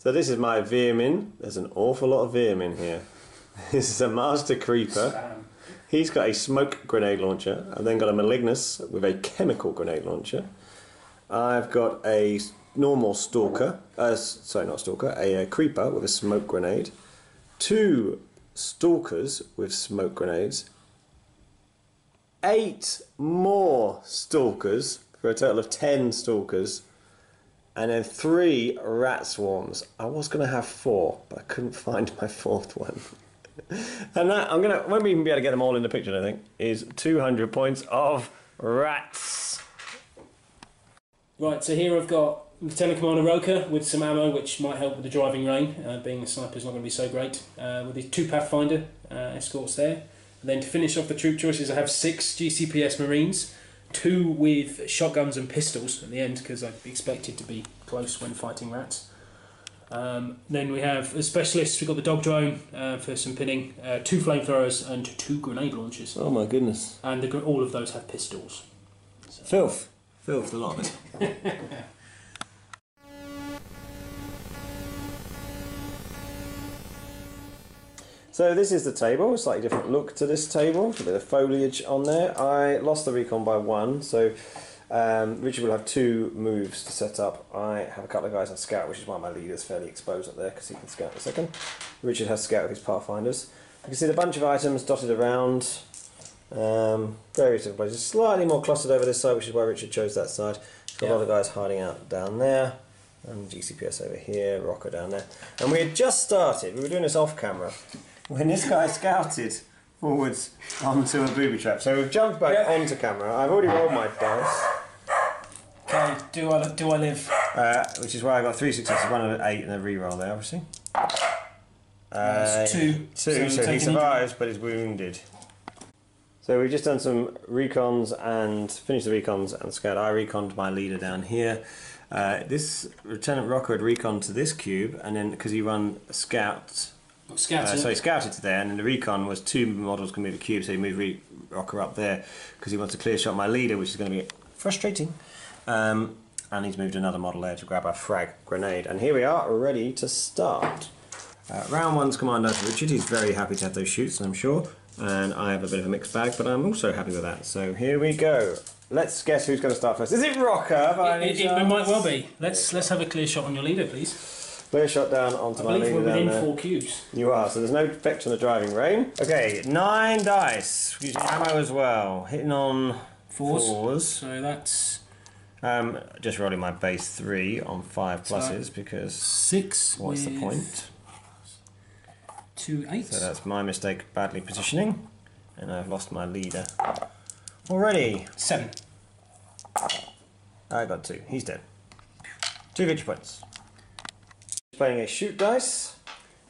So this is my Veer-Myn. There's an awful lot of Veer-Myn here. This is a Master Creeper. He's got a smoke grenade launcher. I've then got a Malignus with a chemical grenade launcher. I've got a normal Stalker, sorry not Stalker, a Creeper with a smoke grenade. 2 Stalkers with smoke grenades. 8 more Stalkers for a total of 10 Stalkers. And then 3 rat swarms. I was going to have 4, but I couldn't find my 4th one. And that, won't even be able to get them all in the picture, I think, is 200 points of rats. Right, so here I've got Lieutenant Commander Roca with some ammo, which might help with the driving rain, being a sniper's not going to be so great, with his 2 Pathfinder escorts there. And then to finish off the troop choices, I have 6 GCPS Marines, 2 with shotguns and pistols at the end, because I expected to be close when fighting rats. Then we have as specialists, we've got the Deadzone for some pinning, 2 flamethrowers and 2 grenade launchers. Oh my goodness. And all of those have pistols. So. Filth. Filth, a lot of it. So this is the table, a slightly different look to this table, a bit of foliage on there. I lost the recon by 1, so Richard will have 2 moves to set up. I have a couple of guys on scout, which is why my leader's fairly exposed up there, because he can scout in a second. Richard has scout with his pathfinders. You can see the bunch of items dotted around, various different places. Slightly more clustered over this side, which is why Richard chose that side. He's got a lot of guys hiding out down there, and GCPS over here, Roca down there. And we had just started, we were doing this off camera, when this guy scouted forwards onto a booby trap. So we've jumped back onto camera. I've already rolled my dice. Okay, do I live? Which is why I got 3 successes, 1 and an 8 and a reroll there, obviously. That's 2. 2, so he survives but is wounded. So we've just done some recons and finished the recons and scout. I reconned my leader down here. This Lieutenant Roca had reconned to this cube, and then because he run scout. So he scouted to there, and then the recon was 2 models can move a cube, so he moved Roca up there because he wants to clear shot my leader, which is going to be frustrating. And he's moved another model there to grab a frag grenade. And here we are, ready to start. Round 1's Commander Richard. He's very happy to have those shoots, I'm sure. And I have a bit of a mixed bag, but I'm also happy with that. So here we go. Let's guess who's going to start first. Is it Roca? It might well be. Let's have a clear shot on your leader, please. Clear shot down onto my leader. We're within down there. 4 cubes. You are, so there's no effect on the driving rain. Okay, 9 dice. Using ammo as well. Hitting on 4s. So that's... just rolling my base 3 on 5 pluses because... 6 what's the point? 2 8s. So that's my mistake, badly positioning. And I've lost my leader. Already. 7. I got 2. He's dead. 2 victory points. Playing a shoot dice.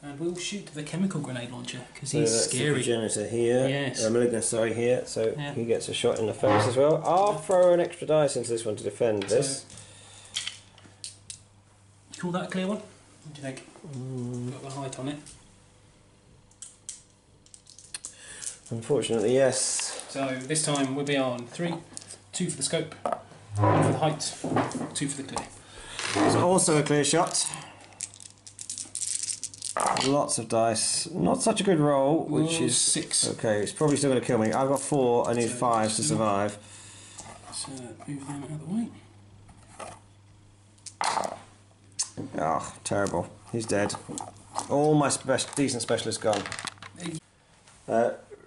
And we'll shoot the chemical grenade launcher because he's scary. The generator here. Yes. Malignus, sorry, here. So he gets a shot in the face as well. I'll throw an extra dice into this one to defend this. Call that a clear one? What do you think? Got the height on it. Unfortunately, yes. So this time we'll be on 3, 2 for the scope, 1 for the height, 2 for the clear. It's also a clear shot. Lots of dice. Not such a good roll, which is 6. Okay, it's probably still going to kill me. I've got 4. I need 5 to survive. So move them out of the way. Oh, terrible. He's dead. All my decent specialists gone.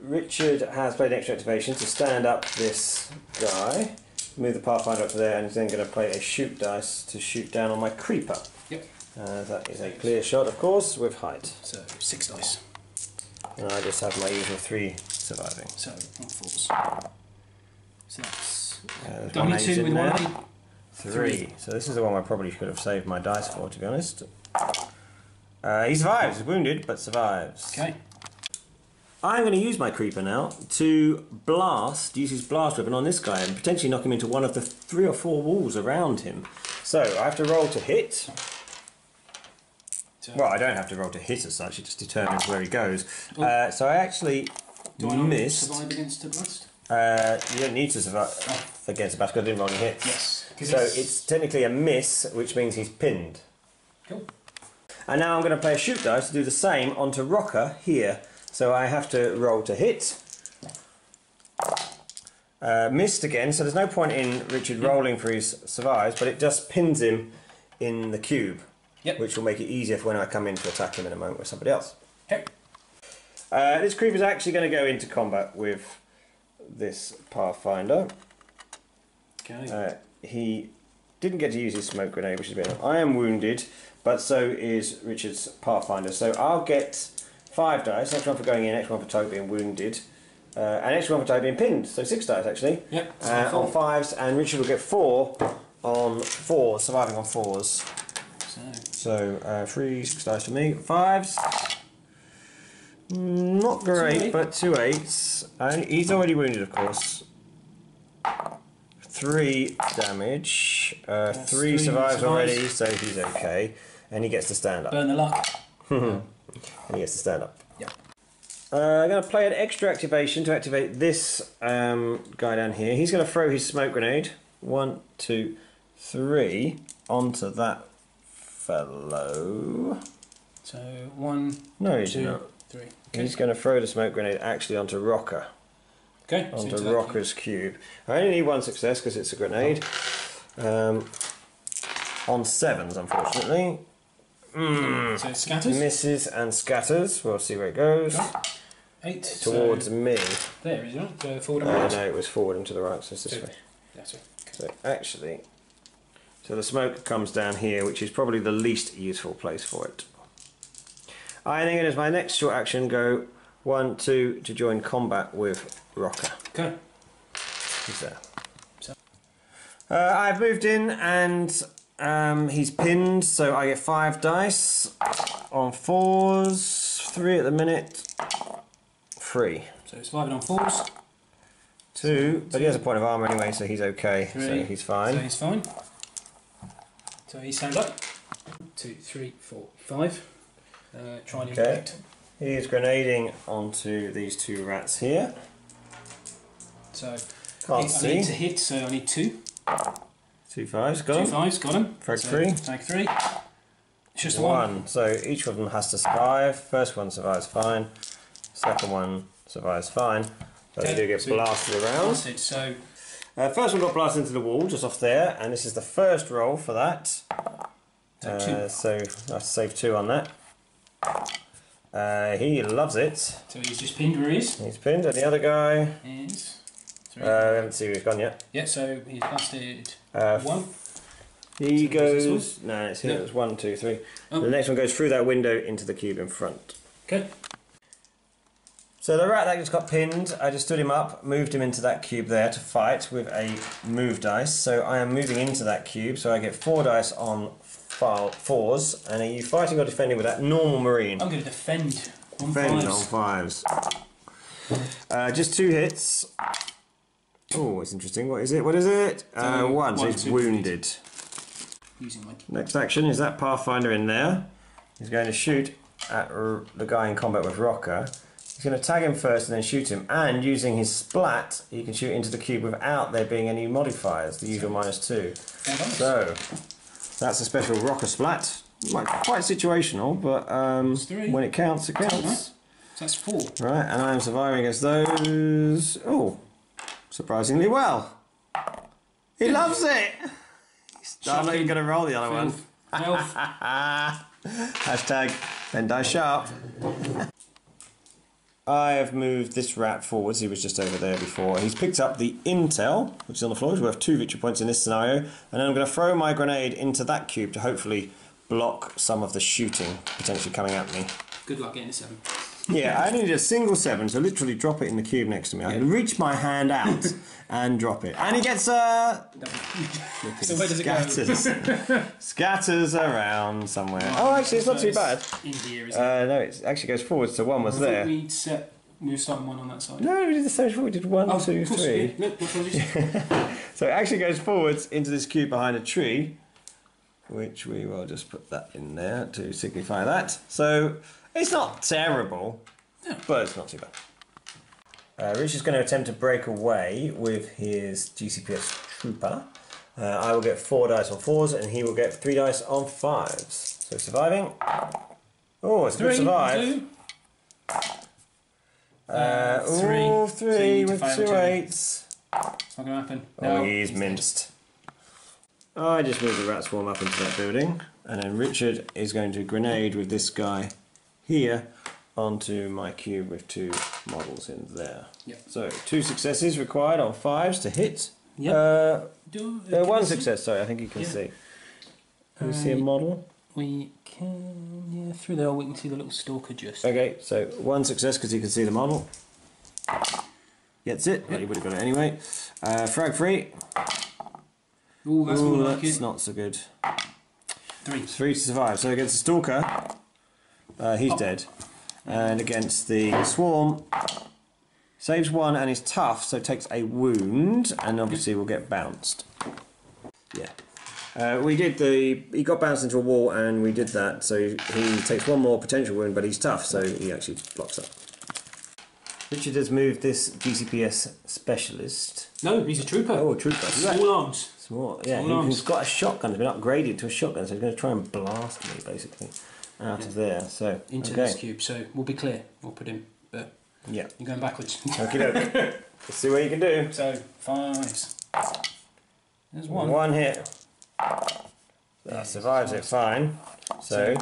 Richard has played extra activation to stand up this guy, move the Pathfinder up to there, and he's then going to play a shoot dice to shoot down on my Creeper. Yep. That is a clear shot, of course, with height. So 6 dice. And I just have my usual 3 surviving. So on 4s. So that's W2 with 1 8. 3. So this is the one I probably could have saved my dice for, to be honest. He survives. He's wounded, but survives. Okay. I'm going to use my Creeper now to use his blast weapon on this guy and potentially knock him into one of the 3 or 4 walls around him. So I have to roll to hit. Well, I don't have to roll to hit as such, it just determines where he goes. So I actually missed. Survive against a blast? You don't need to survive against a blast because I didn't roll any hits. Yes. So it's technically a miss, which means he's pinned. Cool. And now I'm going to play a shoot dice to do the same onto Roca here. So I have to roll to hit. Missed again, so there's no point in Richard rolling for his survives, but it just pins him in the cube, which will make it easier for when I come in to attack him in a moment with somebody else. Okay. This creep is actually going to go into combat with this Pathfinder. Okay. He didn't get to use his smoke grenade, which is a bit. I am wounded, but so is Richard's Pathfinder. So I'll get 5 dice. Next one for going in, next one for Toby being wounded, and next one for Toby being pinned. So 6 dice actually. Yep. On 5s, and Richard will get 4 on 4s, surviving on 4s. So 3 6 dice for me. 5s. Not great, but 2 8s. He's already wounded, of course. 3 damage. 3 survives already, so he's okay. And he gets to stand up. Burn the luck. And he gets to stand up. Yeah. I'm going to play an extra activation to activate this guy down here. He's going to throw his smoke grenade. 1, 2, 3 onto that fellow. So 1, no, he's 2, not. 3. Okay. He's going to throw the smoke grenade actually onto Roca. Okay. Onto Roca's cube. I only need 1 success because it's a grenade. On 7s, unfortunately. So it scatters. Misses and scatters. We'll see where it goes. 8. Towards me. There is right. Go forward and right. No, it was forward and to the right, so it's this way. That's it. So actually, so the smoke comes down here, which is probably the least useful place for it. I think it is my next short action, go 1, 2 to join combat with Roca. Okay. He's there. I've moved in and he's pinned, so I get 5 dice on 4s, 3 at the minute, 3. So it's 5 on 4s. 2, but he has a point of armour anyway, so he's okay, 3. so he's fine. So he's fine. So he stands up. 2, 3, 4, 5. Try and impact. He is grenading onto these 2 rats here. So Can't I see. need to hit, so I need 2. 2 5s, got 2 him. 5s, got him. Frag so 3. Tag 3. It's just 1. So each of them has to survive. First one survives fine. Second one survives fine. But they do get blasted around. Blasted, so first one got blasted into the wall just off there, and this is the first roll for that. So I have to save 2 on that. He loves it. So he's just pinned where he is. He's pinned, and the other guy Is 3. we haven't seen where he's gone yet. Yeah, so he's blasted 1. He So goes. No, it's here. No. It's 1, 2, 3. Oh. The next one goes through that window into the cube in front. Okay. So the rat that just got pinned, I just stood him up, moved him into that cube there to fight with a move dice. So I am moving into that cube, so I get 4 dice on 4s. And are you fighting or defending with that? Normal marine. I'm going to defend on Defend 5s. on 5s. Just 2 hits. Oh, it's interesting. What is it? What is it? 1, so he's wounded. Using my Next action is that Pathfinder in there. He's going to shoot at the guy in combat with Roca. He's going to tag him first and then shoot him. And using his splat, he can shoot into the cube without there being any modifiers, the usual -2. So, that's a special Roca splat. Quite situational, but when it counts, it counts. Right. So that's 4. Right, and I'm surviving against those. Oh, surprisingly well. He loves it! I'm not even going to roll the other one. 12. Hashtag Ben Die Sharp. I have moved this rat forwards. He was just over there before. He's picked up the intel, which is on the floor. He's worth 2 victory points in this scenario. And then I'm going to throw my grenade into that cube to hopefully block some of the shooting potentially coming at me. Good luck getting a 7. Yeah, I need a single 7, so literally drop it in the cube next to me. I can reach my hand out and drop it. And he gets So where does it go? Scatters around somewhere. Oh, actually, it's not too bad. In here, isn't it? No, it actually goes forwards, so 1 was there. We were starting 1 on that side. No, we did the same before. We did 1, 2, 3. No, apologies. So it actually goes forwards into this cube behind a tree, which we will just put that in there to signify that. So it's not terrible, but it's not too bad. Rich is going to attempt to break away with his GCPS trooper. I will get 4 dice on 4s, and he will get 3 dice on 5s. So surviving. Oh, it's a good survive. 3. 3 with 2 8s. It's not going to happen. Oh, No, he's minced. I just moved the rat swarm up into that building, and then Richard is going to grenade with this guy here onto my cube with 2 models in there. Yep. So 2 successes required on 5s to hit. Yep. 1 success, sorry, I think you can see. Can we see a model? We can, yeah, through there we can see the little stalker just. Okay, so 1 success because you can see the model. Gets it, but you would have got it anyway. Frag free. Ooh, that's more like that's it. not so good. 3. 3 to survive. So against the stalker, he's dead. And against the swarm, saves 1 and is tough, so takes a wound, and obviously will get bounced. Yeah. He got bounced into a wall, and we did that, so he takes 1 more potential wound, but he's tough, so he actually blocks up. Richard has moved this GCPS specialist. No, he's a trooper. Oh, a trooper. Small arms. Small, yeah. He's got a shotgun. He's been upgraded to a shotgun, so he's going to try and blast me, basically, out of there. So into this cube. So we'll be clear. We'll put him. But yeah, you're going backwards. Okie doke. Let's see what you can do. So 5s. There's 1. 1 hit. That survives it fine. So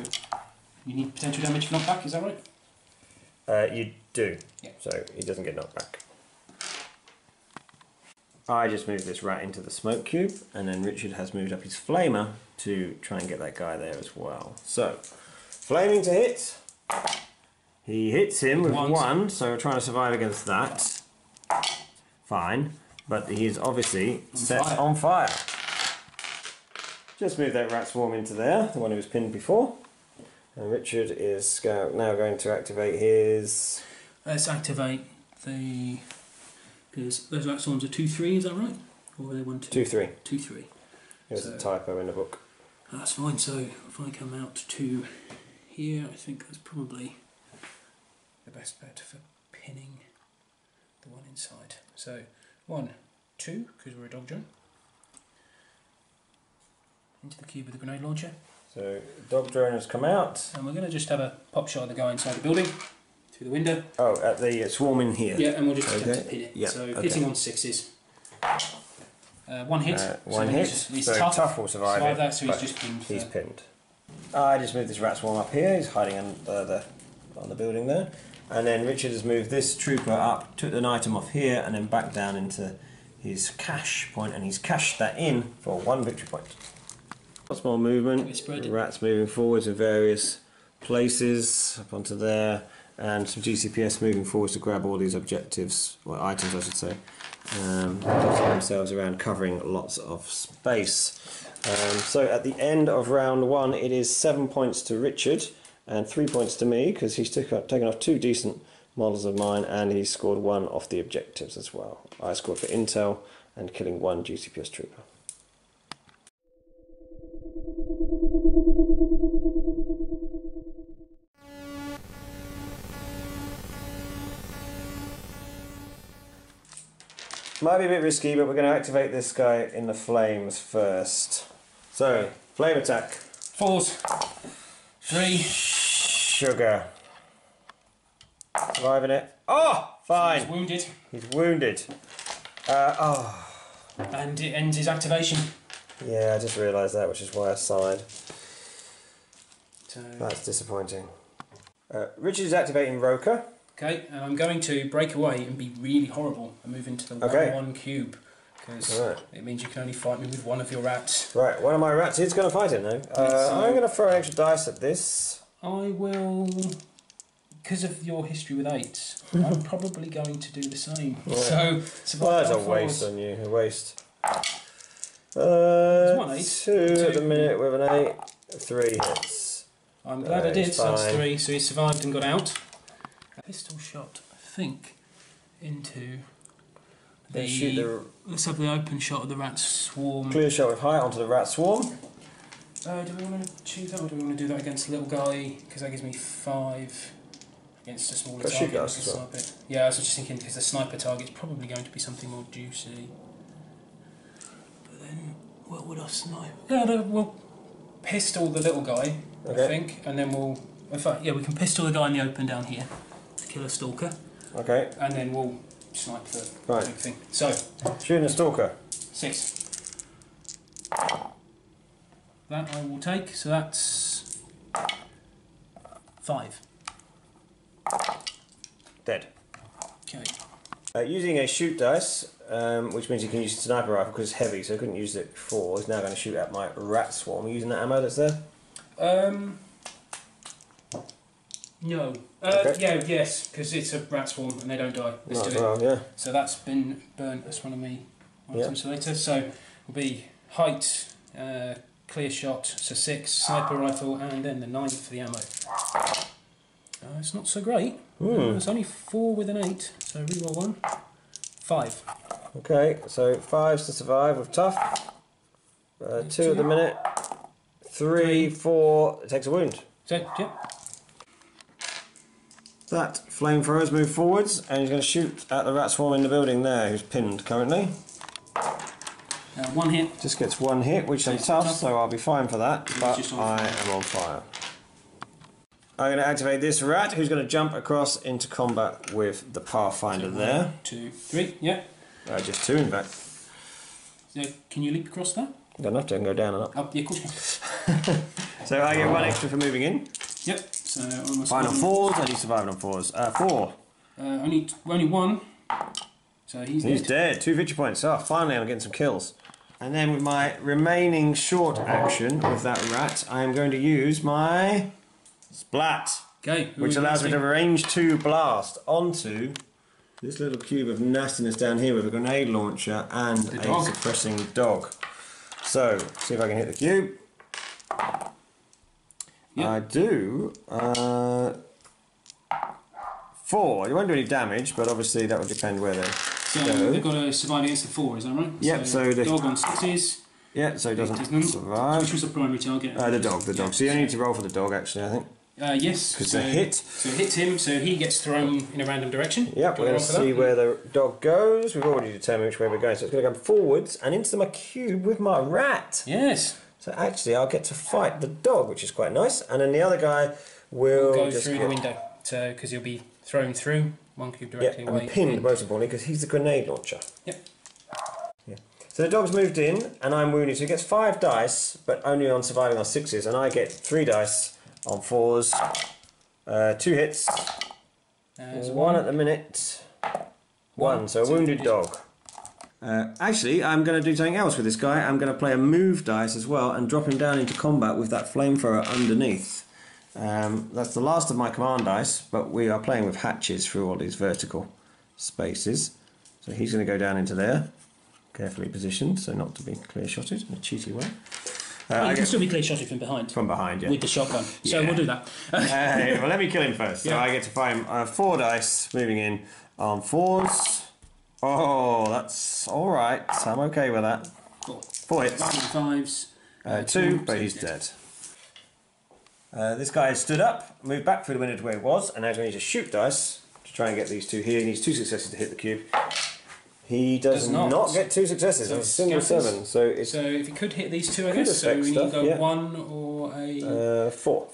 you need potential damage for knockback. Is that right? You do. Yeah. So he doesn't get knocked back. I just moved this rat into the smoke cube, and then Richard has moved up his flamer to try and get that guy there as well. So, flaming to hit. He hits him with 1, so we're trying to survive against that. Fine, but he is obviously set on fire. Just move that rat swarm into there, the one who was pinned before. And Richard is now going to activate his... Let's activate the... Because those rat swarms are 2-3, is that right? Or are they 1-2? 2-3. 2-3. There's a typo in the book. That's fine, so if I come out to here, I think that's probably the best bet for pinning the one inside. So 1, 2, because we're a dog drone. Into the cube with the grenade launcher. So dog drone has come out. And we're going to just have a pop shot of the guy inside the building. Through the window. Oh, at the swarm in here. Yeah, and we'll just attempt to pin it. Yeah, so hitting on 6s. 1 hit. 1 hit. He's so tough will survive it, that, so he's just pinned. He's pinned. I just moved this rat swarm up here. He's hiding on the building there. And then Richard has moved this trooper up, took an item off here, and then back down into his cache point, and he's cashed that in for 1 victory point. Lots more movement. The rat's moving forwards in various places up onto there. And some GCPS moving forwards to grab all these objectives, or items I should say, dotting themselves around, covering lots of space. So at the end of round 1 it is 7 points to Richard and 3 points to me, because he's taken off 2 decent models of mine, and he scored 1 off the objectives as well. I scored for intel and killing 1 GCPS trooper. Might be a bit risky, but we're going to activate this guy in the flames first. So, flame attack. 4s. 3. Sugar. Surviving it. Oh! Fine. He's wounded. He's wounded. And it ends his activation. Yeah, I just realised that, which is why I sighed. So, that's disappointing. Richard is activating Roca. Okay, and I'm going to break away and be really horrible and move into the 1-1 cube, because it means you can only fight me with 1 of your rats. Right, one of my rats is going to fight him now. I'm going to throw an extra dice at this. I will, because of your history with 8s, I'm probably going to do the same. Right. So that's a waste on you, a waste. 1 8. 2 at the minute with an 8, 3 hits. I'm glad I did, so that's 3, so he survived and got out. Pistol shot, I think, into the... Let's have the open shot of the rat swarm. Clear shot with height onto the rat swarm. Do we want to choose that, or do we want to do that against the little guy? Because that gives me 5 against a smaller target. Well. Yeah, I was just thinking, because the sniper target's probably going to be something more juicy. But then, would I snipe? Yeah, we'll pistol the little guy, I think, and then we'll... In fact, yeah, we can pistol the guy in the open down here to kill a stalker. Okay. And then we'll snipe the big thing. So... Shooting a stalker. 6. That I will take, so that's... 5. Dead. Okay. Using a shoot dice, which means you can use a sniper rifle because it's heavy, so I couldn't use it before. It's now going to shoot at my rat swarm. Are you using that ammo that's there? No. Okay. Yeah, yes, because it's a rat swarm and they don't die. Let's do it. Well, yeah. So that's been burnt. That's one of me items later. So will be height, clear shot, so 6, sniper rifle, and then the 9 for the ammo. It's not so great. It's only 4 with an 8, so reroll 1. 5. Okay, so 5s to survive with tough. 2 at the minute. 3, 4. It takes a wound. So, yeah. That flamethrower's moved forwards, and he's going to shoot at the rat swarm in the building there, who's pinned currently. 1 hit. Just gets 1 hit, which is tough, so I'll be fine for that, but I am on fire. I'm going to activate this rat, who's going to jump across into combat with the Pathfinder there. 1, 2, 3, yeah. Just 2 in fact. So, can you leap across that? Don't have to, I can go down and up. Oh, yeah, of course you can. So I get 1 extra for moving in. Yep. So on Fine on 4s, and he's surviving on 4s. 4. Only 1. So he's dead. 2 victory points. Oh, finally I'm getting some kills. And then with my remaining short action with that rat, I am going to use my Splat. Okay. Which allows me to range 2 blast onto this little cube of nastiness down here with a grenade launcher and a suppressing dog. So, see if I can hit the cube. Yep. I do. 4. You won't do any damage, but obviously that would depend where they go. They've got to survive against the 4, is that right? Yep, so the dog on 6s. Yeah, so he doesn't survive. Which was the primary target? The dog. Yeah, so you only need to roll for the dog, actually, I think. Yes. Because the hit. So it hits him, so he gets thrown in a random direction. Yep, we're going to see where the dog goes. We've already determined which way we're going, so it's going to go forwards and into my cube with my rat. Yes. So actually, I'll get to fight the dog, which is quite nice, and then the other guy will go through the window, so because he'll be thrown through one cube directly away. And pinned, most importantly, because he's the grenade launcher. Yep. Yeah. So the dog's moved in, and I'm wounded, so he gets 5 dice, but only on surviving on 6s, and I get 3 dice on 4s, 2 hits, 1 at the minute, 1, so a wounded dog. Actually, I'm going to do something else with this guy. I'm going to play a move dice as well and drop him down into combat with that flamethrower underneath. That's the last of my command dice, but we are playing with hatches through all these vertical spaces. So he's going to go down into there, carefully positioned, so not to be clear-shotted in a cheaty way. You can still be clear-shotted from behind. From behind, yeah. With the shotgun. So we'll do that. Well, let me kill him first. So I get to find 4 dice moving in on 4s. Oh, that's alright. I'm okay with that. 4 hits. 5s. 2, but he's dead. This guy has stood up, moved back through the window to where he was, and now he's going to use a shoot dice to try and get these 2 here. He needs 2 successes to hit the cube. He does not get 2 successes. So it's a single 7. So if he could hit these 2, I guess. So we need to go 1 or a 4.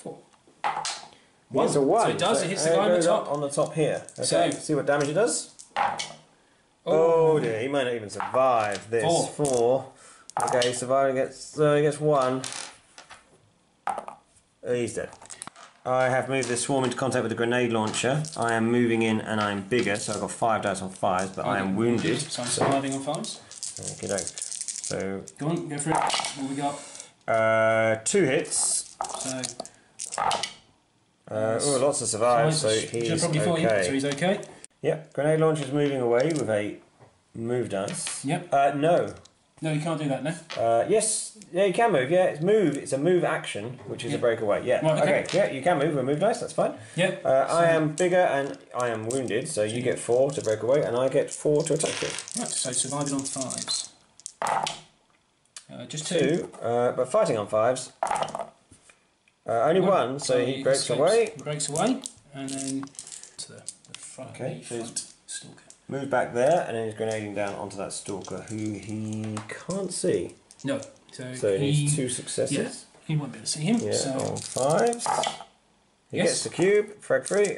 1. It's a 1. So it does. It hits the guy on the top. On the top here. Okay. So see what damage it does. Oh dear, he might not even survive this. 4. Okay, surviving he gets 1. He's dead. I have moved this swarm into contact with the grenade launcher. I am moving in and I'm bigger, so I've got 5 dice on 5s, but I am wounded. So I'm surviving on 5s. Okay, so go on, go for it. What we got? 2 hits. So lots to survive, so he's okay. So he's okay. Yep, grenade launcher's moving away with a move dice. Yep. No. No, you can't do that, no? Yes, yeah, you can move, yeah, it's move, it's a move action, which is a breakaway, yeah. Right, okay. Yeah, you can move with a move dice, that's fine. Yeah. I am bigger and I am wounded, so you get 4 to break away and I get 4 to attack you. Right, so surviving on 5s. Just 2, but fighting on 5s. Only 1, so he breaks away. He breaks away, and then to the front, okay, front stalker. Move back there, and then he's grenading down onto that stalker, who he can't see. No, So he needs 2 successes. Yeah, he won't be able to see him. Yeah, so. on 5s. He gets the cube, frag free.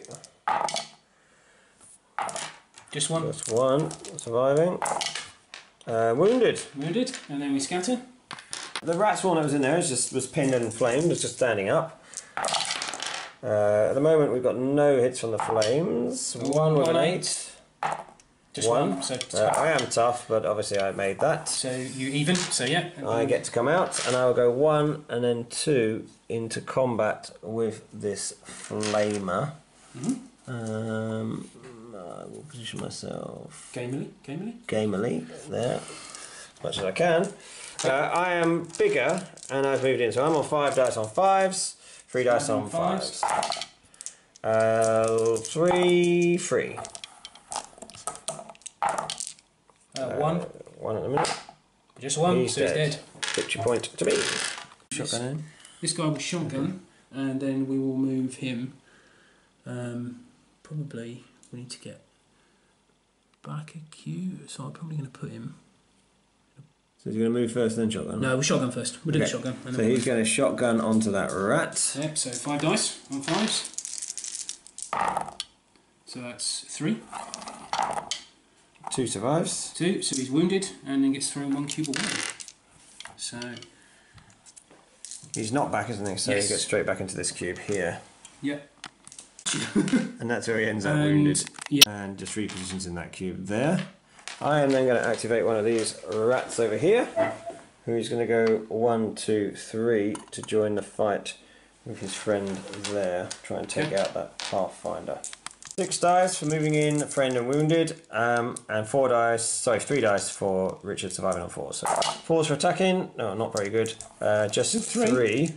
Just one. Just 1, surviving. Wounded. Wounded, and then we scatter. The rat swarm that was in there was pinned and inflamed, was just standing up. At the moment we've got no hits from the flames. 1 with an 8. Just 1. So I am tough, but obviously I made that. So you even, so yeah. I get to come out, and I will go 1 and then 2 into combat with this flamer. I will position myself gamely there, as much as I can. I am bigger, and I've moved in, so I'm on 5 dice on 5s, 3 dice on 5s. 3 free. 1. 1 at the minute. Just 1, so he's dead. Victory point to me. Shotgun in. This guy will shotgun, and then we will move him. Probably we need to get back a cube, so I'm probably going to put him. So he's going to move first, then shotgun? No, we'll shotgun first. We'll do the shotgun. And so he's going to shotgun onto that rat. Yep, so 5 dice on 5s. So that's 3. 2 survives. 2, so he's wounded and then gets thrown 1 cube away. So he's not back, isn't he? So he gets straight back into this cube here. Yep. And that's where he ends up wounded. Yeah. And just repositions in that cube there. I am then going to activate one of these rats over here, who's going to go 1, 2, 3 to join the fight with his friend there. Try and take out that Pathfinder. 6 dice for moving in, friend and wounded, and 3 dice for Richard surviving on 4. So 4s for attacking, no, not very good. Just 3.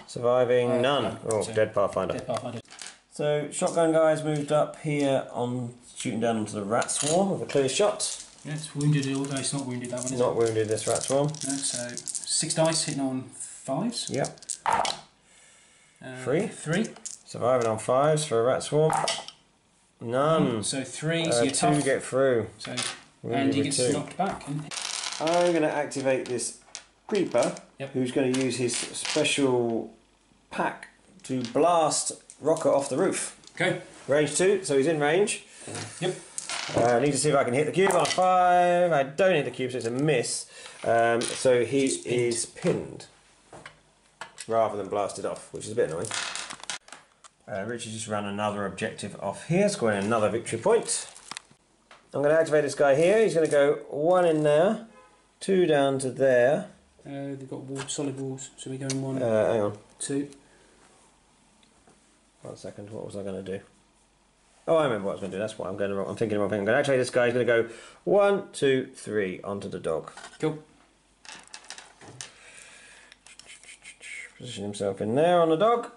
Surviving, none. Oh, so dead Pathfinder. Dead Pathfinder. So shotgun guy's moved up here on shooting down into the rat swarm with a clear shot. Yeah, it's wounded, although it's not wounded that one, is Not wounded, this rat swarm. No, so 6 dice hitting on 5s. Yep. 3. Surviving on 5s for a rat swarm. None. So 3, so you're tough. 2 get through. So, and he gets knocked back. I'm going to activate this creeper, who's going to use his special pack to blast Roca off the roof. Okay. Range 2, so he's in range. Yep. I need to see if I can hit the cube on a 5. I don't hit the cube, so it's a miss. So he is pinned rather than blasted off, which is a bit annoying. Richard just ran another objective off here, scoring another victory point. I'm going to activate this guy here. He's going to go 1 in there, 2 down to there. They've got solid walls, so we're going 1. Hang on. 2. 1 second. What was I going to do? Oh, I remember what I was going to do. That's why I'm going wrong. I'm thinking the wrong thing. I'm going to activate this guy. He's going to go 1, 2, 3 onto the dog. Cool. Position himself in there on the dog.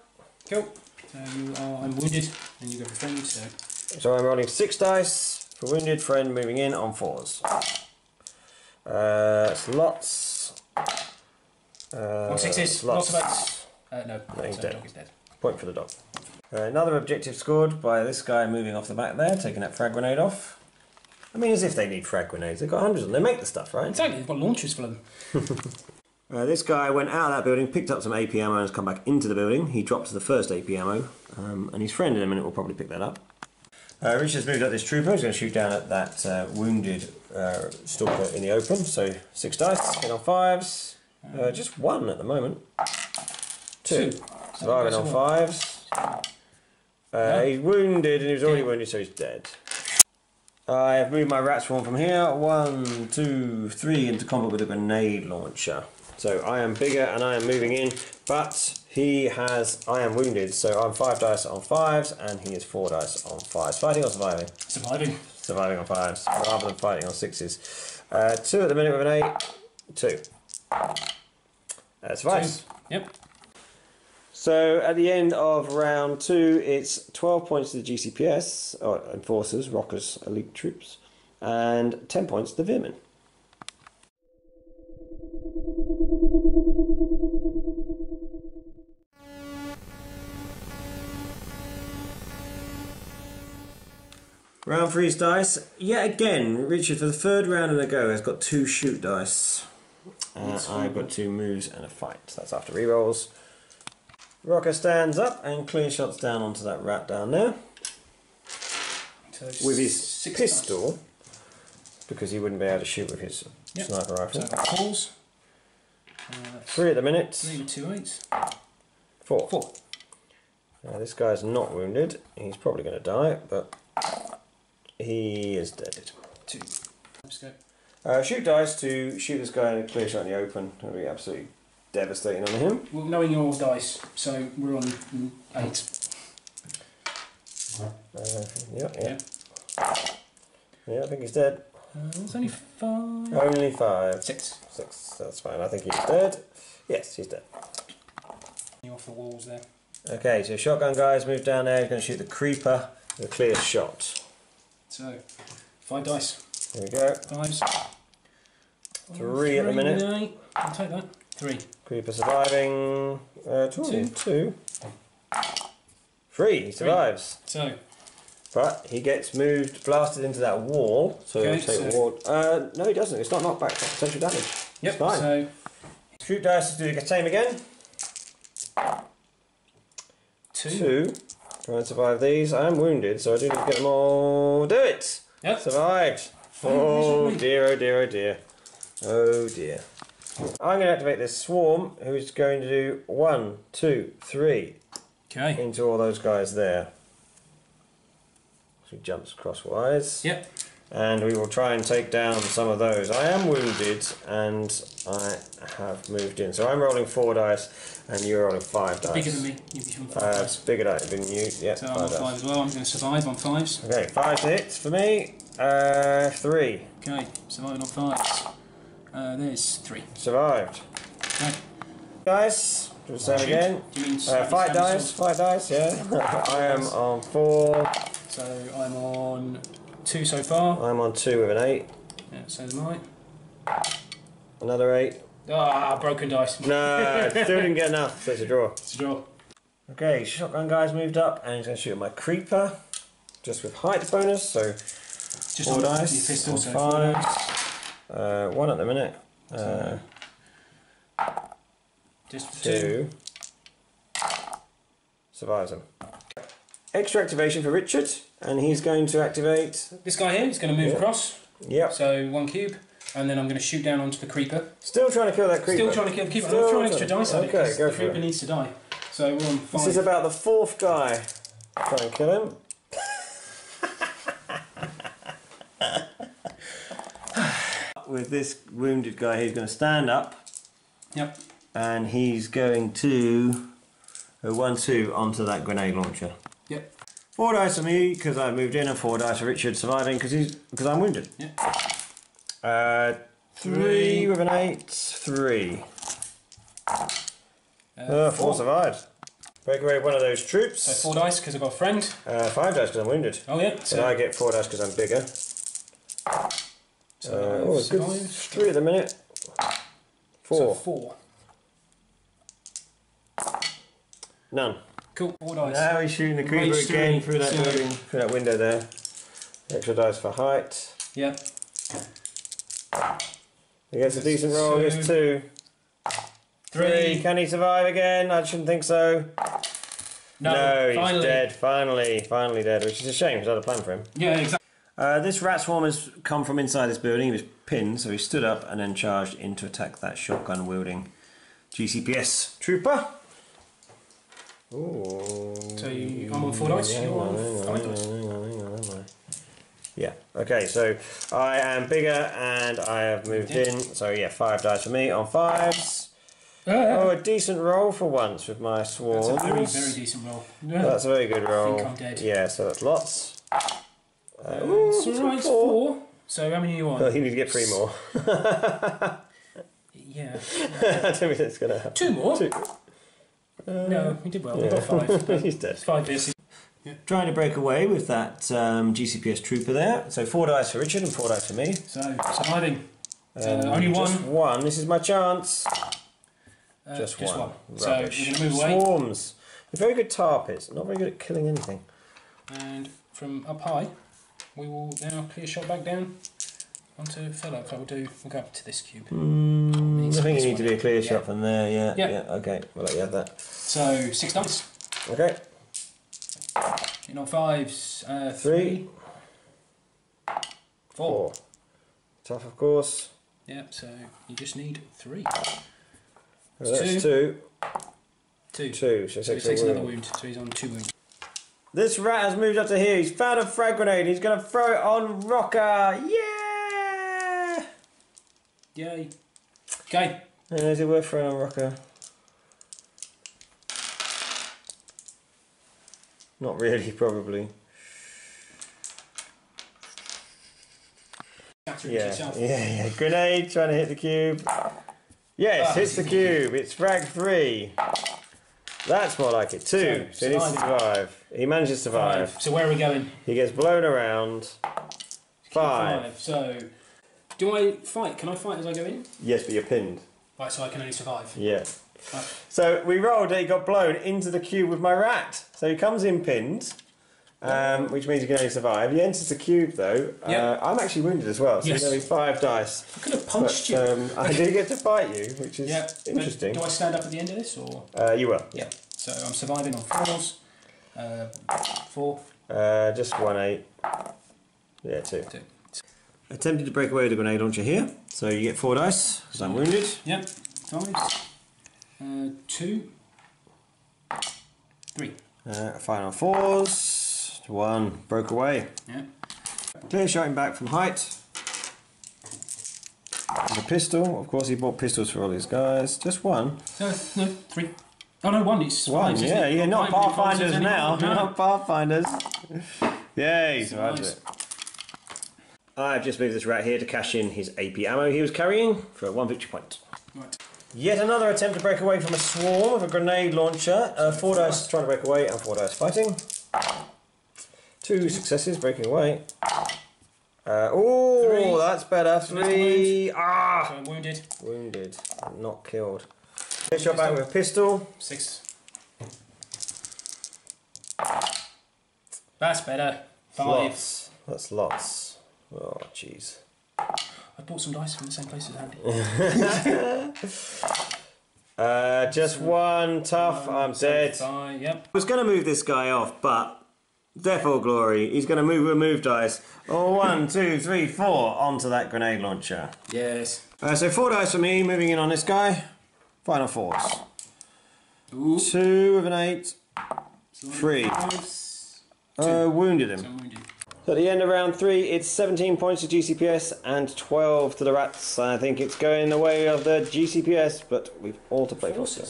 Cool. So I'm wounded, and you go for friend. So I'm rolling 6 dice for wounded, friend moving in on 4s. Slots. 1 6s. Lots of 8s. No, he's so dead. The dog is dead. Point for the dog. Another objective scored by this guy moving off the back there, taking that frag grenade off. I mean, as if they need frag grenades. They've got hundreds of them. They make the stuff, right? Exactly. They've got launchers for them. This guy went out of that building, picked up some AP ammo and has come back into the building. He dropped the first AP ammo, and his friend in a minute will probably pick that up. Richard's moved up this trooper. He's going to shoot down at that wounded stalker in the open. So 6 dice, hit on 5s. Just 1 at the moment. 2. Surviving on 5s. He's wounded, and he was already wounded, so he's dead. I have moved my rat swarm from here, 1, 2, 3 into combat with a grenade launcher. So I am bigger and I am moving in, but I am wounded, so I'm 5 dice on 5s and he is 4 dice on 5s. Fighting or surviving? Surviving. Surviving on 5s, rather than fighting on 6s. 2 at the minute with an 8, 2. Survives. 2. Yep. So at the end of round 2, it's 12 points to the GCPS, or Enforcers, Roca's elite troops, and 10 points to Veer-Myn. Round 3's dice. Yet again, Richard, for the 3rd round in a go, has got 2 shoot dice. I've got 2 moves and a fight. That's after rerolls. Roca stands up and clear shots down onto that rat down there. So With his pistol, because he wouldn't be able to shoot with his sniper rifle. So pulls. 3 at the minute. 3 with 2 8s. 4. 4. Now this guy's not wounded. He's probably going to die, but he is dead. 2. Let's go. Shoot dice to shoot this guy in a clear shot in the open. It'll be absolutely devastating on him. Well, knowing your dice, so we're on 8. Yeah, I think he's dead. It's only 5. Only 5. 6. 6, that's fine. I think he's dead. Yes, he's dead. You're off the walls there. Okay, so shotgun guy's moved down there. He's going to shoot the creeper with a clear shot. So, 5 dice. Here we go. 5s. 3 at the minute. 8. I'll take that. 3. Creeper surviving. 2. 3. He survives. So, But he gets moved, blasted into that wall. So okay, he'll take ward. No, he doesn't. It's not knockback. It's potential damage. Yep. It's fine. So, shoot dice to do the same again. 2. Try and survive these. I am wounded, so I do need to get them all. Do it! Yep. Survived. Oh dear, oh dear, oh dear. Oh dear. I'm going to activate this swarm, who's going to do 1, 2, 3 okay. into all those guys there. So he jumps crosswise. Yep. And we will try and take down some of those. I am wounded and I have moved in. So I'm rolling 4 dice and you're rolling 5 dice. Bigger than me. You'd be on 5 dice. Bigger than you. Yeah, so I'm on 5 as well. I'm going to survive on 5s. Okay, 5 hits for me. 3. Okay, surviving on 5s. There's 3. Survived. Okay. Guys, do the same again. Do you mean 5 dice? 5 dice, yeah. I am on 4. So I'm on 2 so far. I'm on 2 with an 8. Yeah, so am I. Another 8. Ah, broken dice. No, still didn't get enough, so it's a draw. It's a draw. Okay, shotgun guy's moved up and he's going to shoot at my creeper. Just with height bonus, so Just 4 on dice. your pistol, so 5. 4 dice. 1 at the minute. Just 2. Survives him. Extra activation for Richard, and he's going to activate. This guy here is going to move across. Yep. So 1 cube, and then I'm going to shoot down onto the creeper. Still trying to kill that creeper. Still trying to kill the creeper. I'm going to throw an extra dice at it because go the for creeper it. needs to die. So we're on 5. This is about the 4th guy. Try and kill him. With this wounded guy, he's going to stand up. Yep. And he's going to 1-2 onto that grenade launcher. Yep. 4 dice for me because I moved in, and 4 dice for Richard surviving because I'm wounded. Yep. 3 with an 8. 3. 4 survived. Break away one of those troops. So 4 dice because I've got a friend. 5 dice because I'm wounded. Oh yeah. So I get 4 dice because I'm bigger. Good. 3 at the minute. 4. So 4. None. Cool. 4 dice. Now he's shooting the creeper Range again 3. through that building, through that window there. Extra dice for height. Yeah. He gets a decent roll. He gets 2. 3. Can he survive again? I shouldn't think so. No, he's finally. dead. Finally dead, which is a shame because I had a plan for him. Yeah, exactly. This rat swarm has come from inside this building. He was pinned, so he stood up and then charged in to attack that shotgun wielding GCPS trooper. Ooh. So I'm on 4 dice. You're on 5 dice. Yeah. Okay. So I am bigger and I have moved in. So yeah, 5 dice for me on 5s. Oh, a decent roll for once with my swarms. That's a very, very decent roll. Yeah. That's a very good roll. I think I'm dead. Yeah. So that's lots. It's alright, 4. So how many are you on? Well, you need to get 3 more. Yeah. I don't think it's going to happen. 2 more? 2. No, we did well. We got 5. He's dead. 5 this. Yeah. Trying to break away with that GCPS trooper there. So 4 dice for Richard and 4 dice for me. So surviving. Only 1. Just 1. This is my chance. Just 1. Rubbish. So we're going to move away. Swarms. They're very good tar pits. Not very good at killing anything. And from up high, we will now clear shot back down onto fellow. So we'll go up to this cube. need I think you need one. to be a clear shot from there, yeah. Yeah. Yeah, okay, we'll let you have that. So 6 dice. Okay. Hitting on 5s. 3. 4. Tough, of course. Yeah, so you just need 3. Well, that's 2. 2. 2, so So he 6 takes a another wound. wound, so he's on 2 wounds. This rat has moved up to here. He's found a frag grenade. He's going to throw it on Roca. Yeah! Yay. Okay. Is it worth throwing on Roca? Not really, probably. Yeah. Grenade trying to hit the cube. Yes, hits the cube. It's frag 3. That's more like it. 2. So he needs to survive. He manages to survive. 5. So where are we going? He gets blown around. 5. So, do I fight? Can I fight as I go in? Yes, but you're pinned. Right, so I can only survive. Yeah. Right. So we rolled it, he got blown into the cube with my rat. So he comes in pinned, which means he can only survive. He enters the cube though. I'm actually wounded as well, so Yes. there's only 5 dice. I could have punched you. I do get to fight you, which is interesting. Do I stand up at the end of this, or? You will. Yeah. So I'm surviving on 4s. 4. Just 1 8. Yeah, 2. 2. Attempting to break away with the grenade launcher here. So you get 4 dice, because I'm wounded. Yep. 5. 2. 3. Final 4s. 1. Broke away. Yeah. Clear shot him back from height. With a pistol. Of course, he bought pistols for all his guys. Just 1. No, 3. Oh no, 1. It's 1. fives, Yeah, isn't it? not Not pathfinders now. No. Not pathfinders. Yay, survived Nice. it. I've just moved this rat here to cash in his AP ammo he was carrying for 1 victory point. Right. Yet another attempt to break away from a swarm with a grenade launcher. 4 dice trying to break away and 4 dice fighting. 2 successes breaking away. Oh, 3. that's better. 3. So I'm wounded. Wounded, not killed. Get shot back with a pistol. 6. That's better. 5. Lots. That's lots. Oh, jeez. I bought some dice from the same place as Andy. Just 1. Tough. I'm dead. 5. Yep. I was going to move this guy off, but death or glory. He's going to move dice. Oh, 1, 2, 3, 4 onto that grenade launcher. Yes. So 4 dice for me. Moving in on this guy. Final 4s. Ooh. 2 with an 8. 3. Wounded him. So I'm wounded. So at the end of round 3, it's 17 points to GCPS and 12 to the rats. I think it's going the way of the GCPS, but we've all to play for. So.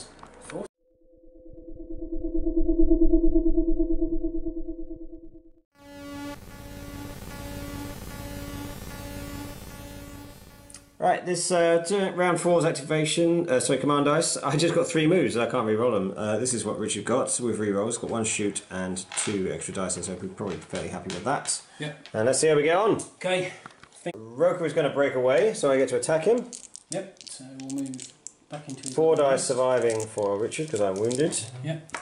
Right, this round 4's activation, command dice. I just got 3 moves, I can't re-roll them. This is what Richard got with re-rolls. Got 1 shoot and 2 extra dice, so we're probably fairly happy with that. Yep. And let's see how we get on. Okay. Roca is going to break away, so I get to attack him. Yep. So we'll move back into his 4 dice surviving for Richard because I'm wounded. Yep.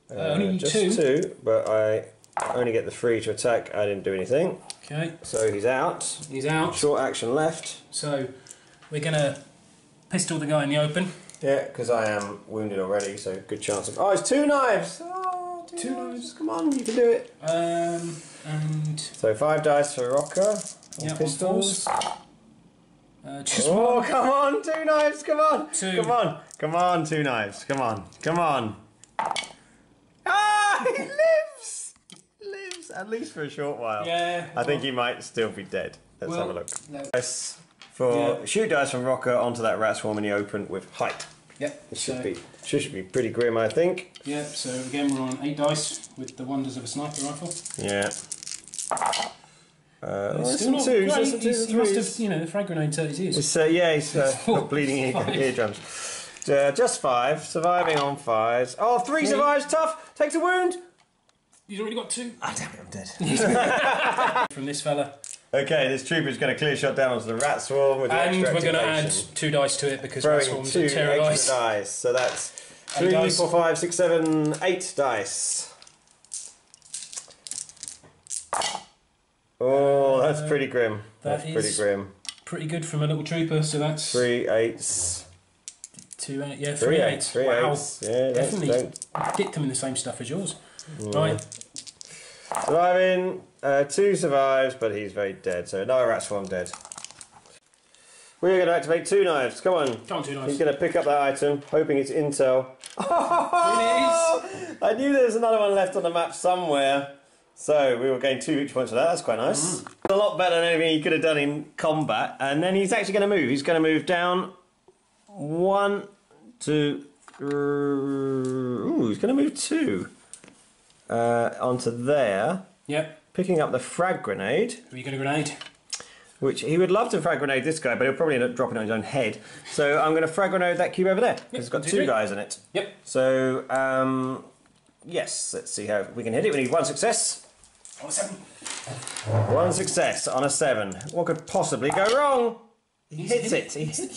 Only just 2. 2, but I only get the 3 to attack. I didn't do anything. Okay. So he's out. He's out. Short action left. So we're going to pistol the guy in the open. Yeah, because I am wounded already, so good chance of... Oh, it's 2 knives! Oh, 2 knives. Come on, you can do it. And... So 5 dice for Roca. Yeah, pistols. Just Oh, 1. come on, 2 knives, come on. 2. Come on, come on, 2 knives. Come on, come on. Ah, he lives! He lives, at least for a short while. Yeah. I think he might still be dead. Let's have a look. No. Dice for shoot dice from Roca onto that rat swarm in the open with height. Yep. It should be pretty grim, I think. Yeah. So again, we're on 8 dice with the wonders of a sniper rifle. Yeah. It's some not 2s, great. there's some 2s He and must 3s. have, the frag grenade turned his ears. It's, he's got bleeding eardrums. Just 5, surviving on 5s. Oh, 3 survives, tough, takes a wound. He's already got 2. Ah, damn it, I'm dead. From this fella. Okay, this trooper's going to clear shot down onto the rat swarm with the And extra we're going to add activation. 2 dice to it because rat Throwing swarms 2 are terror extra dice. dice. So that's 8 3, dice. 4, 5, 6, 7, 8 dice. Oh, that's pretty grim. That's pretty grim. pretty good from a little trooper. So that's 3 8s. 2 8. Yeah, 3 8s. 3 Wow, 8s. Yeah, definitely dipped them in the same stuff as yours. Right. Surviving. 2 survives, but he's very dead. So another rat swarm dead. We're going to activate 2 knives. Come on. Come on, 2 knives. He's going to pick up that item, hoping it's intel. Oh, It is. I knew there was another one left on the map somewhere. So we will gain 2 victory points for that. That's quite nice. A lot better than anything he could have done in combat. And then he's actually going to move. He's going to move down 1, 2. Ooh, he's going to move 2 onto there. Yep. Picking up the frag grenade. Are you going to grenade? Which he would love to frag grenade this guy, but he'll probably end up dropping it on his own head. So I'm going to frag grenade that cube over there because it's got 2 guys in it. Yep. So yes, let's see how we can hit it. We need 1 success. Oh, 7. 1 success on a 7. What could possibly go wrong? He hits it. He hits it.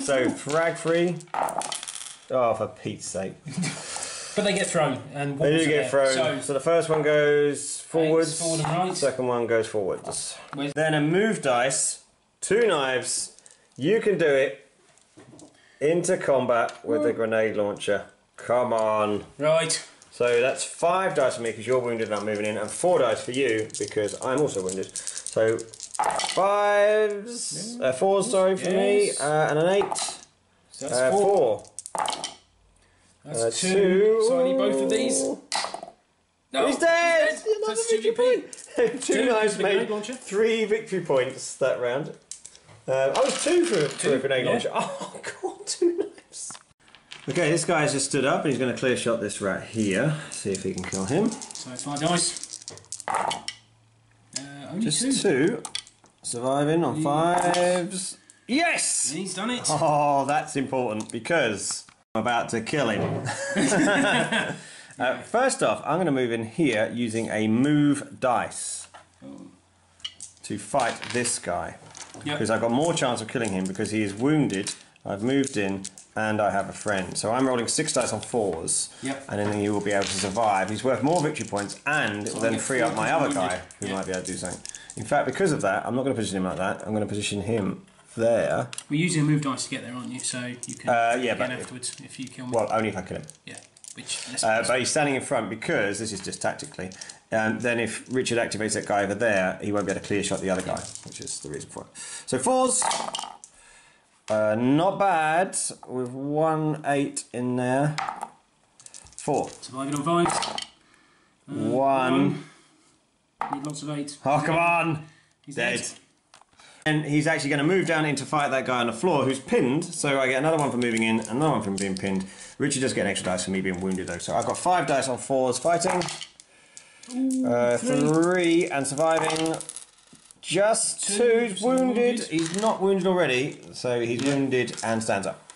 So frag free. Oh, for Pete's sake. But they get thrown. And they do get thrown. So the first one goes forwards. Forward and right. The second one goes forwards. Then a move dice, 2 knives. You can do it into combat with the grenade launcher. Come on. Right. So that's 5 dice for me because you're wounded and I'm moving in, and 4 dice for you because I'm also wounded. So 5s, 4s, sorry, for me, and an 8. So that's 4. That's 2. So I need both of these. No, he's dead! That's 2 GP. 2 knives made launcher. 3 victory points that round. I was 2 for a grenade launcher. Oh god, 2 knives. Okay, this guy's just stood up and he's going to clear shot this rat here. See if he can kill him. So it's 5 dice. Only Just 2. Surviving on 5s. Yes! He's done it. Oh, that's important because I'm about to kill him. First off, I'm going to move in here using a move dice to fight this guy. Because I've got more chance of killing him because he is wounded, I've moved in, and I have a friend. So I'm rolling 6 dice on 4s, and then he will be able to survive. He's worth more victory points, and it will then free up my other guy who might be able to do something. In fact, because of that, I'm not going to position him like that. I'm going to position him there. We're using a move dice to get there, aren't you? So you can again afterwards if you kill me. Well, only if I kill him. Yeah. But he's standing in front because, this is just tactically, then if Richard activates that guy over there, he won't be able to clear shot the other guy, which is the reason for it. So 4s, not bad, with 1 8 in there. 4. Surviving on 5s. 1. Need lots of 8s. Oh, come on! He's dead. And he's actually going to move down in to fight that guy on the floor who's pinned, so I get another one for moving in, another one from being pinned. Richard does get an extra dice for me being wounded though, so I've got 5 dice on 4s fighting. 3 and surviving. Just 2. He's wounded. He's not wounded already, so he's wounded and stands up.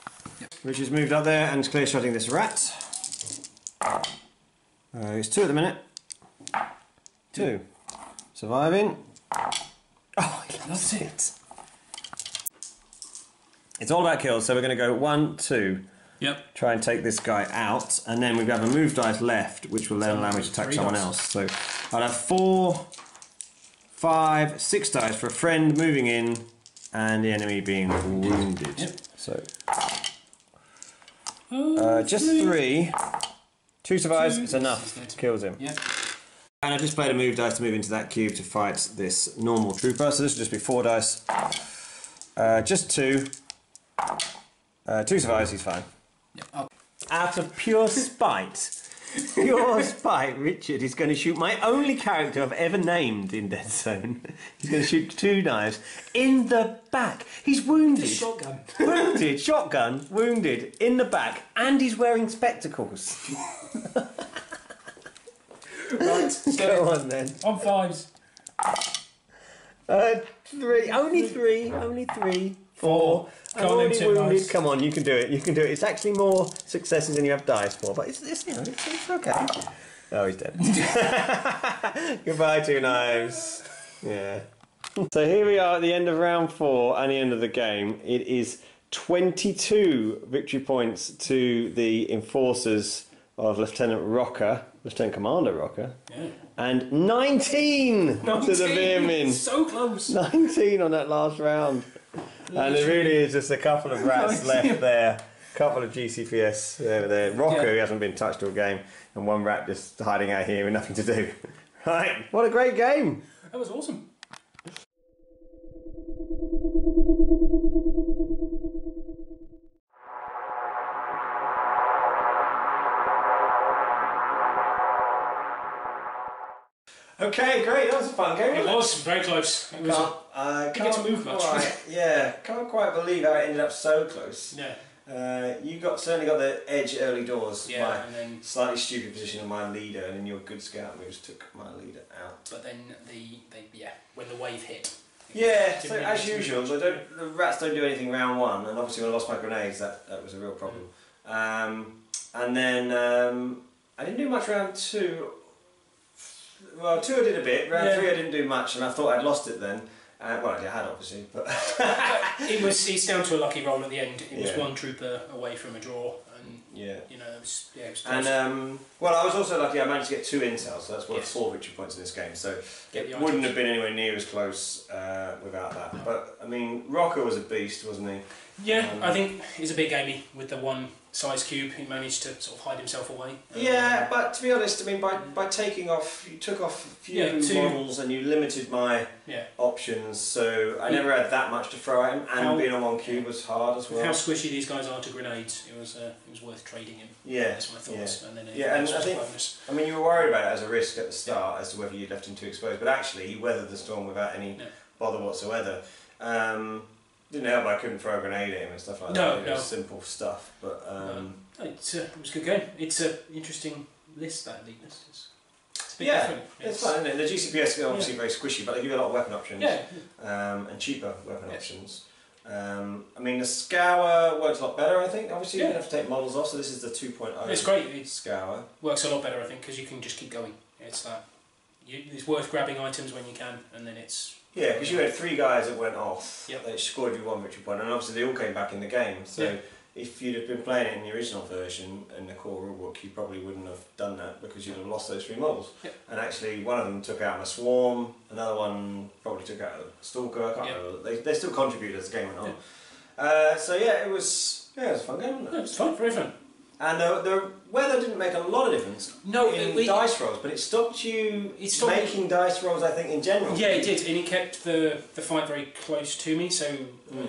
Richard's moved up there and is clear shotting this rat. He's 2 at the minute. 2. Surviving. Oh, he loves it. It's all about kills, so we're going to go 1, 2. Yep. Try and take this guy out, and then we have a move dice left, which will then allow me to attack someone else. So I'll have 4, 5, 6 dice for a friend moving in, and the enemy being wounded. Yep. So just 3. 2 survives. It's enough. Kills him. Yep. And I just played a move dice to move into that cube to fight this normal trooper. So this will just be 4 dice. Just 2. 2 survives, he's fine. Yep. Out of pure spite, Richard is going to shoot my only character I've ever named in Deadzone. He's going to shoot 2 knives in the back. He's wounded. Shotgun. Wounded, shotgun, wounded, in the back, and he's wearing spectacles. Right, go on then. On 5s. 3, only 3, 4. I'm already wounded. Come on, you can do it. You can do it. It's actually more successes than you have dice for, but it's okay. Oh, he's dead. Goodbye, 2 knives. Yeah. So here we are at the end of round 4 and the end of the game. It is 22 victory points to the enforcers of Lieutenant Roca, Lieutenant Commander Roca, Yeah. and 19 to the Veer-Myn. So close. 19 on that last round. And there really is just a couple of rats left there. A couple of GCPS over there. Roca, who hasn't been touched all game, and one rat just hiding out here with nothing to do. Right, what a great game. That was awesome. Okay, great. That was a fun game. It was very close. It was. Didn't get to move much. Can't quite believe how it ended up so close. Yeah. You certainly got the edge early doors. Yeah, My and then slightly stupid position of my leader, and then your good scout moves took my leader out. But then when the wave hit. Yeah, so as usual, the rats don't do anything round one, and obviously when I lost my grenades, that was a real problem. And then I didn't do much round two. Well, 2 I did a bit, round 3 I didn't do much, and I thought I'd lost it then. Well, I had obviously, but it's down to a lucky roll at the end. It was one trooper away from a draw, and it was close. And well, I was also lucky. I managed to get 2 incels, so that's worth 4 victory points in this game. So it wouldn't have been anywhere near as close without that. No. But I mean, Roca was a beast, wasn't he? Yeah, I think he's a bit gamey with the one size cube. He managed to sort of hide himself away. Yeah, but to be honest, I mean, by taking off, you took off a few models and you limited my options, so I never had that much to throw at him, and being on 1 cube was hard as well. How squishy these guys are to grenades, it was worth trading him. Yeah, that's my thoughts. Yeah, and then and I think, I mean, you were worried about it as a risk at the start as to whether you left him too exposed, but actually he weathered the storm without any bother whatsoever. Didn't help I couldn't throw a grenade at him and stuff like that. It was simple stuff, but it was a good game. It's an interesting list, that league list. It's a bit different. It's fun, isn't it? The GCPS are obviously very squishy, but they give you a lot of weapon options. And cheaper weapon options. I mean, the Scour works a lot better, I think. Obviously, you don't have to take models off, so this is the 2.0. It's great. Scour works a lot better, I think, because you can just keep going. It's that. It's worth grabbing items when you can, and then it's. Yeah, because you had 3 guys that went off. They scored you 1 victory point, and obviously they all came back in the game. So if you'd have been playing it in the original version in the core rulebook, you probably wouldn't have done that because you'd have lost those 3 models. And actually, one of them took out my swarm, another one probably took out a stalker. I can't remember. They still contributed as the game went on. So yeah, it was a fun game, wasn't it? It was fun, very fun. And the weather didn't make a lot of difference in dice rolls, but it stopped you making dice rolls, I think, in general. Yeah, it did, and it kept the fight very close to me, so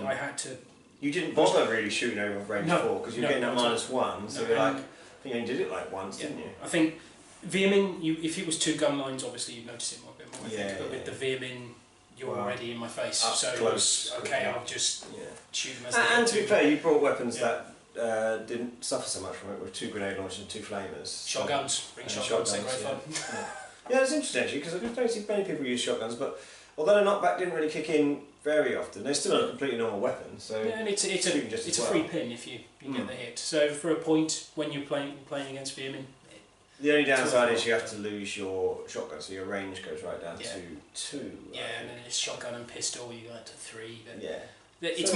I had to... You didn't bother really shooting over range 4, because you were getting that -1, so you're like... I think you only did it like once, didn't you? I think Veer-Myn, if it was 2 gun lines, obviously you'd notice it a bit more, I think, but with the Veer-Myn, you're already in my face, so it was, I'll just shoot them as they And to be fair, you brought weapons that... didn't suffer so much from it with 2 grenade launchers and 2 flamers. Shotguns, bring shotguns, they're great fun. Yeah, it's interesting actually because I don't see many people use shotguns, but although the knockback didn't really kick in very often, they're still a completely normal weapon. So and it's a free pin if you get the hit. So for a point when you're playing against Veer-Myn. The only downside is you have to lose your shotgun, so your range goes right down to 2. Yeah, and then it's shotgun and pistol, you go to 3. But it's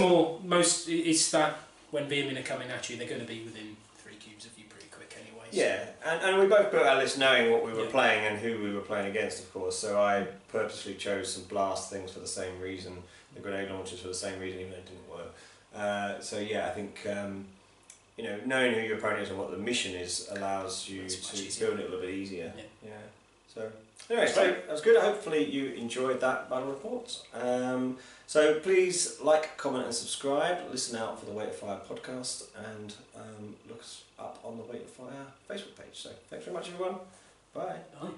it's that. When Veer-Myn are coming at you, they're going to be within 3 cubes of you pretty quick anyway. So. Yeah, and we both built our list knowing what we were playing and who we were playing against, of course, so I purposely chose some blast things for the same reason, the grenade launchers for the same reason, even though it didn't work. So yeah, I think knowing who your opponent is and what the mission is allows you to build it a little bit easier. So anyway, so that was good. Hopefully you enjoyed that battle report. So please like, comment and subscribe. Listen out for the Weight of Fire podcast and look us up on the Weight of Fire Facebook page. So thanks very much everyone. Bye. Bye.